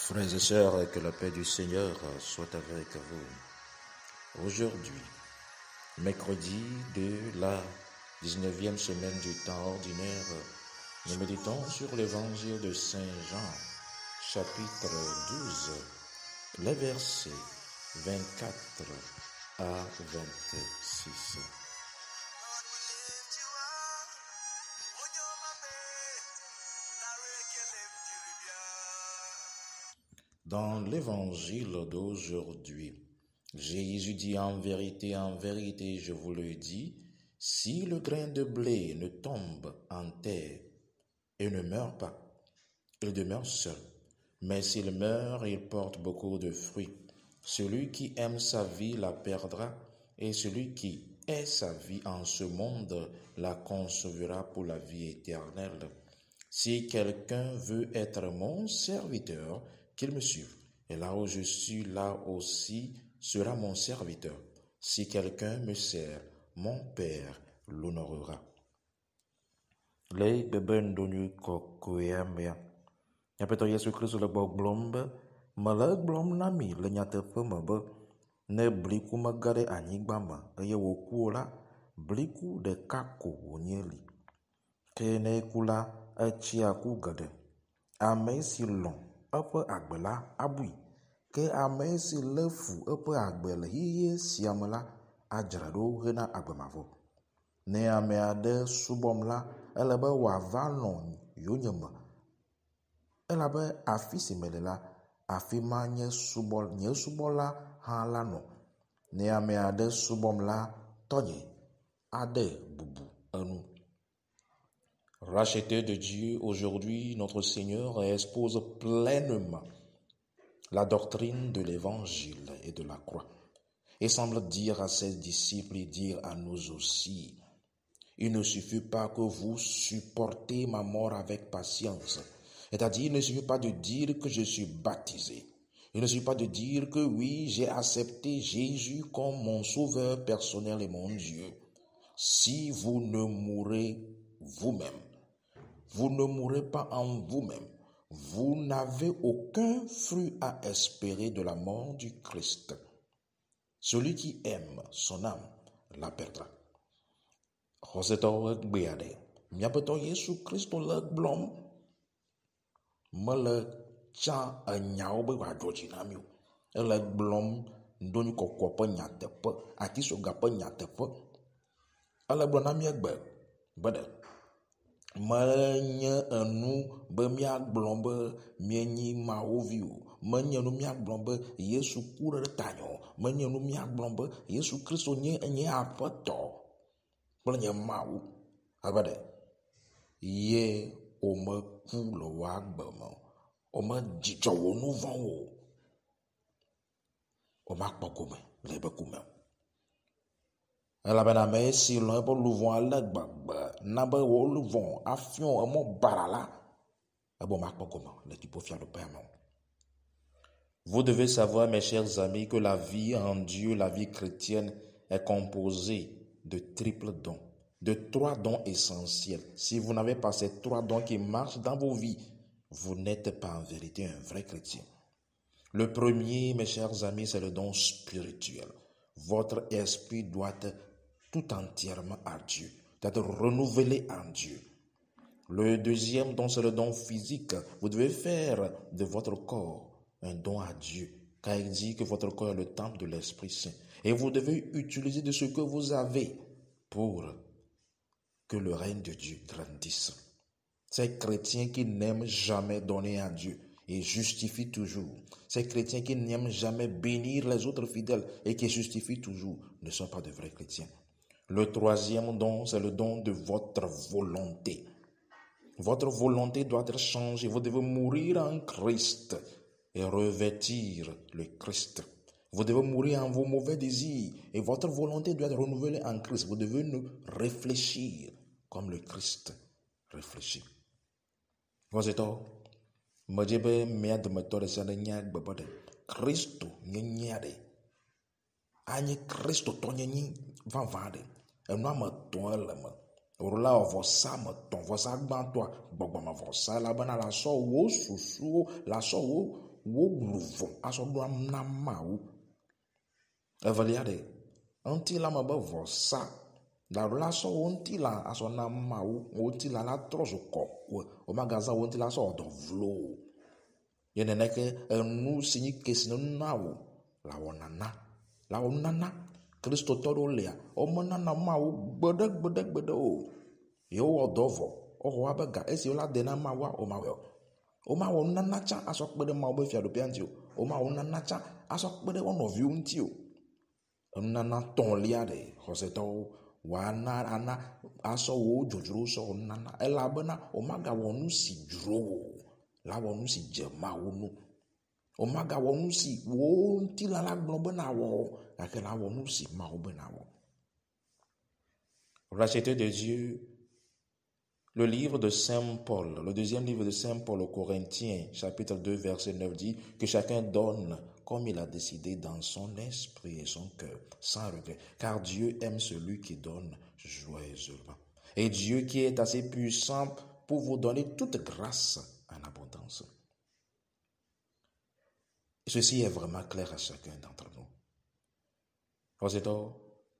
Frères et sœurs, que la paix du Seigneur soit avec vous. Aujourd'hui, mercredi de la 19e semaine du temps ordinaire, nous méditons sur l'évangile de Saint Jean, chapitre 12, les versets 24 à 26. Dans l'évangile d'aujourd'hui, Jésus dit en vérité, je vous le dis, si le grain de blé ne tombe en terre et ne meurt pas, il demeure seul. Mais s'il meurt, il porte beaucoup de fruits. Celui qui aime sa vie la perdra, et celui qui est sa vie en ce monde la conservera pour la vie éternelle. Si quelqu'un veut être mon serviteur, qu'il me suive. Et là où je suis, là aussi sera mon serviteur. Si quelqu'un me sert, mon Père l'honorera. Le beben donu kokoyamia. Nyapeto Yesu Kristo le blombe, malak blom nami le nyatefe mebe. Ne bliku megade anyigbama, eye wokuo la, bliku ɖeka ko wonye li. Ke ne ku la, etsia ku geɖe. Ame si lɔ̃ eƒe agbe la abui, ke ame si lé fu eƒe agbe le ɣeyiɣi sia me la adzra ɖo hena agbe mavɔ. Ne ame aɖe subɔm la, ele be wòava nɔ yonyeme, elabe afi si mele la, afi ma nye subɔla hã la nɔ. Ne ame aɖe subɔm la, tɔnye ade bubu enu. Racheté de Dieu, aujourd'hui, notre Seigneur expose pleinement la doctrine de l'évangile et de la croix. Et semble dire à ses disciples et dire à nous aussi, il ne suffit pas que vous supportez ma mort avec patience. C'est-à-dire, il ne suffit pas de dire que je suis baptisé. Il ne suffit pas de dire que oui, j'ai accepté Jésus comme mon sauveur personnel et mon Dieu. Si vous ne mourrez vous-même, vous ne mourrez pas en vous-même. Vous n'avez aucun fruit à espérer de la mort du Christ. Celui qui aime son âme la perdra. Roseto gbeade. Miapeto Yesu Kristo le blom. Mele tsa enyawo be wadzodzi na mi o. Ele blom ndonyi kɔkɔ ƒe nyateƒe, atisoga ƒe nyateƒe. Ele gblɔ na mi egbe be ɖe. Menye enu be míagblɔ be míenyi Mawu vi o. Menye nu míagblɔ be Yesu ku ɖe tanye o. Menye nu míagblɔ be Yesu Kristo nye aƒetɔ kple nye Mawu. Abe ɖe ye womeku le wo agbe me o. Womedzidzɔ wo nu vɔ̃wo o. Womakpɔ gome le ebe ku me o. Elabena ame si lɔ̃ eƒe luvɔ ale gbagbe na be wo luvɔ afiɔ emɔ bara la, ebe womakpɔ gome le dziƒofiaɖoƒea me o. Vous devez savoir, mes chers amis, que la vie en Dieu, la vie chrétienne, est composée de triples dons, de 3 dons essentiels. Si vous n'avez pas ces 3 dons qui marchent dans vos vies, vous n'êtes pas en vérité un vrai chrétien. Le premier, mes chers amis, c'est le don spirituel. Votre esprit doit être tout entièrement à Dieu, doit être renouvelé en Dieu. Le deuxième don, c'est le don physique. Vous devez faire de votre corps un don à Dieu, car il dit que votre corps est le temple de l'Esprit Saint. Et vous devez utiliser de ce que vous avez pour que le règne de Dieu grandisse. Ces chrétiens qui n'aiment jamais donner à Dieu et justifient toujours, ces chrétiens qui n'aiment jamais bénir les autres fidèles et qui justifient toujours, ne sont pas de vrais chrétiens. Le troisième don, c'est le don de votre volonté. Votre volonté doit être changée. Vous devez mourir en Christ et revêtir le Christ. Vous devez mourir en vos mauvais désirs et votre volonté doit être renouvelée en Christ. Vous devez nous réfléchir comme le Christ réfléchit. Vous êtes me dit be mia dometɔ ɖe sia ɖe nya gbebe ɖe Kristo nye nya ɖe. Anye Kristo tɔ nye nyi vavã ɖe. Enua me tɔ ele me. Wòla vɔsa me tɔ vɔsa gbãtɔa gbɔgbɔme vɔsa elabena lasɔ wo susuwo, lasɔ wo wo luvon aso do amna mawo evaliade anti la mabe vosa la relaso onti la aso na mawo onti la trozo kokwe o magaza onti la so do vlo yeneneke enu sinyi kesino nawo la wonana Kristo todo lea o manana mawo gbede o yo odovo o ho abega esi ola dena mawa o mawo o ma wo nana cha aso kpede ma obe fiado piantio o ma wo nana cha aso kpede ono vi untio nana ton liade hoseto wana ana aso wo jojuro so nana elabena o maga wonu si dro la wonu si jema wonu o maga wonu si wo nti la gbobe na wo ake la wonu si ma obe na wo. Racheté de Dieu. Le livre de Saint Paul, le deuxième livre de Saint Paul aux Corinthiens, chapitre 2, verset 9 dit que chacun donne comme il a décidé dans son esprit et son cœur, sans regret, car Dieu aime celui qui donne joyeusement. Et Dieu qui est assez puissant pour vous donner toute grâce en abondance. Et ceci est vraiment clair à chacun d'entre nous.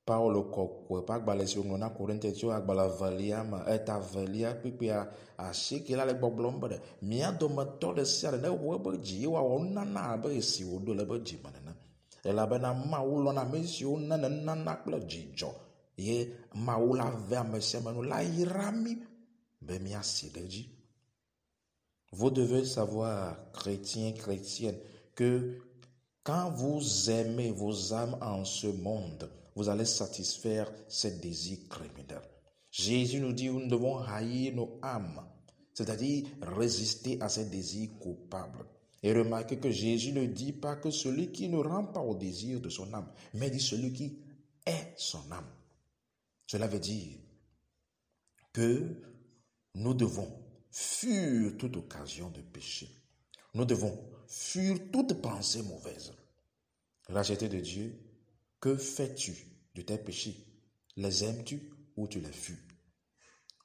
Paolo kokwe pa gbalesi ngona korinte tio agbala valia ma eta valia pipi a shiki la le boblombe mia do mato de sia de wo be ji wa onna na be si wo do le be ji manana e la bena ma wo lo na mesi onna na na kla jijo ye ma wo la ve me se manu la irami be mia si de ji. Vous devez savoir, chrétiens, chrétiennes, que quand vous aimez vos âmes en ce monde, vous allez satisfaire ces désirs criminels. Jésus nous dit que nous devons haïr nos âmes, c'est-à-dire résister à ces désirs coupables. Et remarquez que Jésus ne dit pas que celui qui ne rend pas au désir de son âme, mais dit celui qui est son âme. Cela veut dire que nous devons fuir toute occasion de péché. Nous devons fuir toute pensée mauvaise. Racheté de Dieu, que fais-tu de tes péchés? Les aimes-tu ou tu les fuis?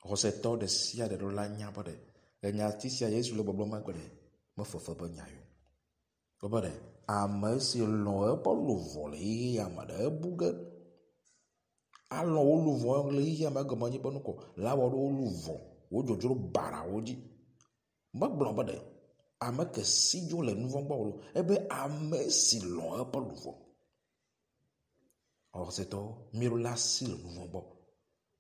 Roseto de sia de la nyabade. Le nyati sia yesu le bobloma kode. Me fofa ba nyayo. Obade, ame si lo e pa lo vole amade buga. Alon o lo vo le ya ma gamanyi banuko. La wo lo vo. Wo jojoro bara oji. Mbak blomba de. Ame ke si jo le nouveau bolo. Ebe ame si lo e pa lo vo. Or c'est tout, mirola si le nouveau bon.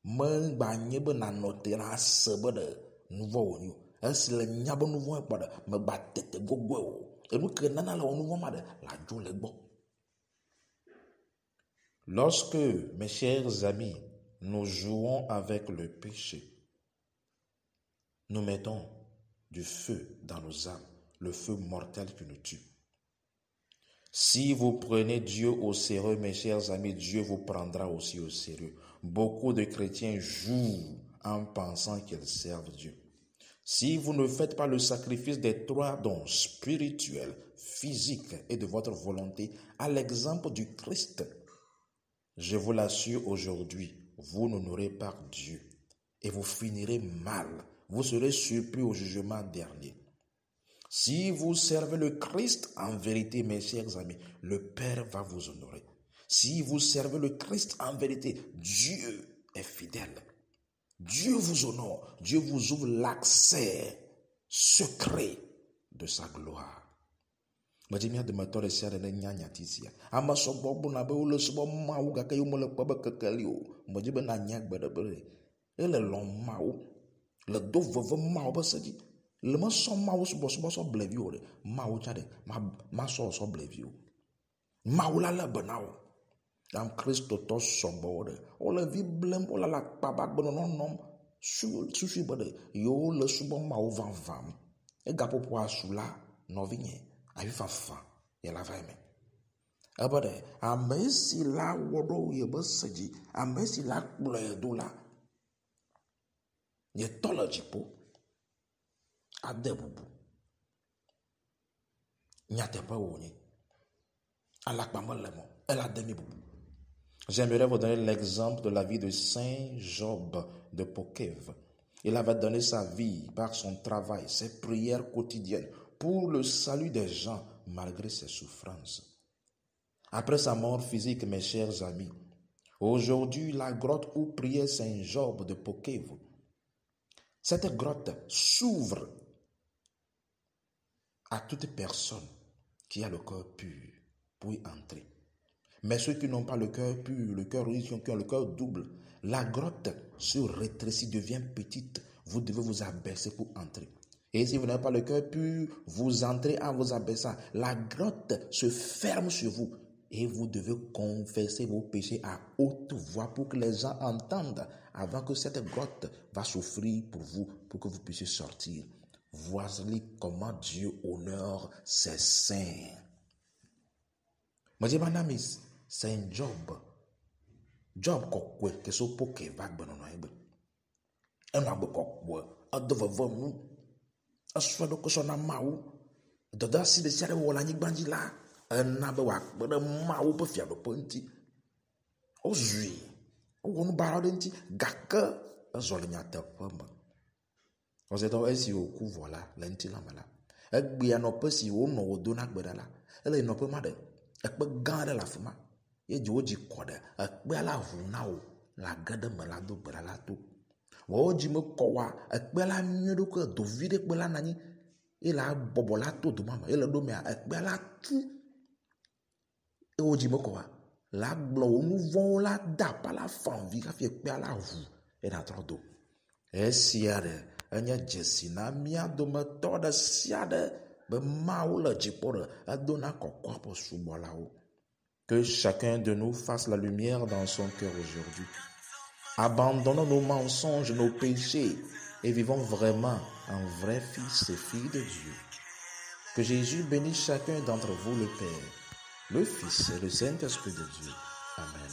Men banye be na note la sebe de nouveau onyo. Esi le nyabo nouveau e pada me batete gogwe o. E nou ke nana la nouveau made la jo le bon. Lorsque, mes chers amis, nous jouons avec le péché, nous mettons du feu dans nos âmes, le feu mortel qui nous tue. Si vous prenez Dieu au sérieux, mes chers amis, Dieu vous prendra aussi au sérieux. Beaucoup de chrétiens jouent en pensant qu'ils servent Dieu. Si vous ne faites pas le sacrifice des trois dons spirituels, physiques et de votre volonté, à l'exemple du Christ, je vous l'assure aujourd'hui, vous n'honorez pas Dieu et vous finirez mal. Vous serez surpris au jugement dernier. Si vous servez le Christ en vérité, mes chers amis, le Père va vous honorer. Si vous servez le Christ en vérité, Dieu est fidèle. Dieu vous honore. Dieu vous ouvre l'accès secret de sa gloire. Majimia de matore sia de nyanya tisia. Ama sobo na be ule sobo ma u ga kayo mole kwa ba kakali o. Majibe na nyak ba de bere. Ele lom ma u. Le do vove ma u ba sadi. Le ma so ma u so blevi o de. Ma u chade ma so blevi o. Ma u la bana o. Am Christo to sobo de. O le vi blem o la pa ba gbono nom. Su ba de. Yo le subo ma u vam. E ga popo asula no vinye. Ayi fafa ya la vaime abade amesi la wodo ye beseji amesi la kple dola ye tology po adebubu nyate pa woni ala pamalemo elle a demi bubu. J'aimerais vous donner l'exemple de la vie de Saint Job de Pokev. Il avait donné sa vie par son travail, ses prières quotidiennes pour le salut des gens malgré ses souffrances. Après sa mort physique, mes chers amis, aujourd'hui, la grotte où priait Saint Job de Pokévo, cette grotte s'ouvre à toute personne qui a le cœur pur pour y entrer. Mais ceux qui n'ont pas le cœur pur, le cœur riche, qui ont le cœur double, la grotte se rétrécit, devient petite. Vous devez vous abaisser pour entrer. Et si vous n'avez pas le cœur pur, vous entrez en vous abaissant. La grotte se ferme sur vous. Et vous devez confesser vos péchés à haute voix pour que les gens entendent avant que cette grotte va souffrir pour vous, pour que vous puissiez sortir. Voici comment Dieu honore ses saints. Moi, je m'anamise, Saint Job. Job kokwe ke so poke vague benono ebe. Ena be kokwe adove vemu. Aswa do ko so na mawu. Doda si de siare wola nyi gbanji la. Ena be wa de mawu pe fia do ponti. O zui. O wonu bara de nti gake azole nya te pemba. O se to esi o ku vola lenti la mala. Egbe no pe si o no odo na gbeda la. Ele no pe ma de. Ekpe gan de la fuma. Ye joji kode ekpe la vuna o la gade me la do gbera la to wo ji me ko wa ekpe la miedo ko do vide ekpe la nani e la bobo la to do mama e la do me ekpe la tu e wo ji me ko wa la glo nu von la da pa la fanvi ka fi ekpe la vu e na tro do e siare anya jesina mia do me to da siade be mawo la jipore adona kokwa po subo la o. Que chacun de nous fasse la lumière dans son cœur aujourd'hui. Abandonnons nos mensonges, nos péchés et vivons vraiment en vrai fils et filles de Dieu. Que Jésus bénisse chacun d'entre vous, le Père, le Fils et le Saint-Esprit de Dieu. Amen.